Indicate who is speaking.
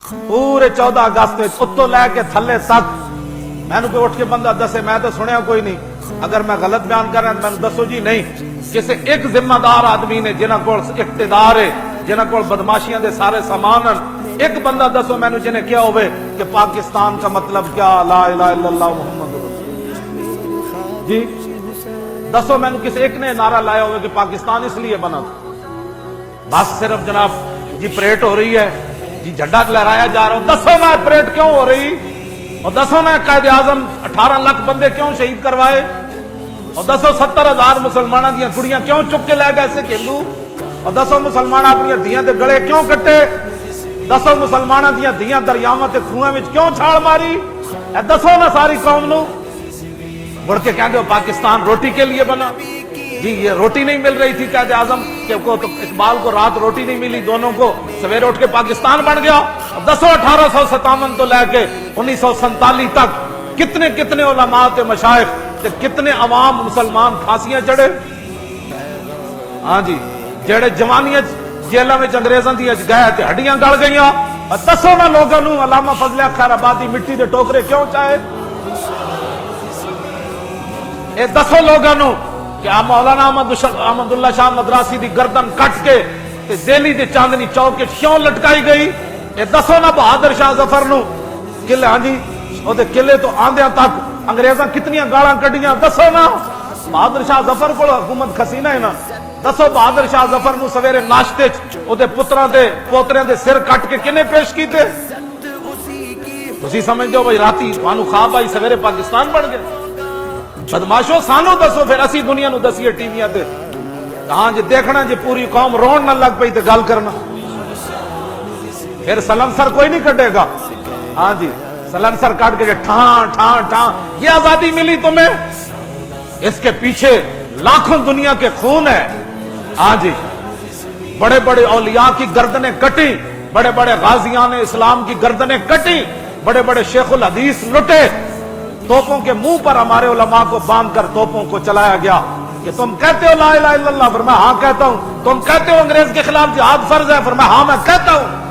Speaker 1: پورے 14 اگست اتو لے کے تھلے تک مینو کوئی اٹھ کے بندہ دسے میں تو سنیا کوئی نہیں، اگر میں غلط بیان کر رہا ہوں میں دسو جی نہیں، کسی ایک ذمہ دار آدمی نے جنہاں کو اقتدار ہے، جنہاں کو بدماشیاں دے سارے سامان ہیں، ایک بندہ دسو مینو جنہیں کیا ہوئے کہ پاکستان کا مطلب کیا، لا الہ الا اللہ محمد رسول جی دسو مینو کسی ایک نے نعرہ لایا ہوئے کہ پاکستان اس لیے بنا، بس صرف جناب جی پریڈ ہو رہی ہے جی جھنڈا لہرایا جا رہا ہوں، دسو میں پریڈ کیوں ہو رہی، اور دسو میں قائد اعظم 18 لاکھ بندے کیوں شہید کروائے، اور دسو 70,000 مسلمانوں دیا کڑیاں کیوں چک کے لے گئے سے کھیلو، اور دسو مسلمان اپنی دھیاں دے گڑے کیوں کٹے، دسو مسلمانوں دیا دھیاں دریاواں تے کھوئیں وچ کیوں چھال ماری، اے دسو نہ ساری قوم نو، بڑھ کے کہہ دو پاکستان روٹی کے لیے بنا، جی یہ روٹی نہیں مل رہی تھی قائد اعظم کہ تو اقبال کو رات روٹی نہیں ملی، دونوں کو سویرے اٹھ کے پاکستان بن گیا، دسو 1857 تو لے کے 1947 تک کتنے کتنے علماء تے مشائخ تے کتنے عوام مسلمان پھانسیاں چڑھے، ہاں جی جڑے جوانیاں جیلوں میں انگریزاں دی گئے تے ہڈیاں گل گئیاں، دسو نہ لوگوں نو علامہ فضل خیر آبادی مٹی دے ٹوکرے کیوں چاہے، اے دسو لوگوں نو کہ مولانا احمد اللہ شاہ مدراسی دی گردن کٹ کے تے دہلی دے چاندنی چوک کے کیوں لٹکائی گئی، اے دسو نہ بہادر شاہ ظفر نو قلعے، ہاں جی او دے قلعے تو آندیاں تک انگریزاں کتنیاں گالاں کڈیاں، دسو نا بہادر شاہ ظفر کو حکومت کھسینہ ہے نا، دسو بہادر شاہ ظفر نو سویرے ناشتے او دے پتراں دے پوتریاں دے سر کٹ کے کنے پیش کیتے، تسی سمجھدے ہو بھائی راتی وانو خواب آئی سویرے پاکستان بن گئے، بدماشو سانو دسو پھر اسی دنیا نو دسیے ٹی ویاں تے، ہاں جی دیکھنا جی پوری قوم رون نہ لگ پئی تے گل کرنا، پھر سلنسر کوئی نہیں کٹے گا، ہاں جی سلنسر کٹ کے ٹھان ٹھان ٹھان، یہ آزادی ملی تمہیں، اس کے پیچھے لاکھوں دنیا کے خون ہے، ہاں جی بڑے بڑے اولیاء کی گردنیں کٹی، بڑے بڑے غازیان اسلام کی گردنیں کٹی، بڑے بڑے شیخ الحدیث لٹے، توپوں کے منہ پر ہمارے علماء کو باندھ کر توپوں کو چلایا گیا کہ تم کہتے ہو لا الہ الا اللہ، فرمایا ہاں کہتا ہوں، تم کہتے ہو انگریز کے خلاف جہاد فرض ہے، فرمایا ہاں میں کہتا ہوں،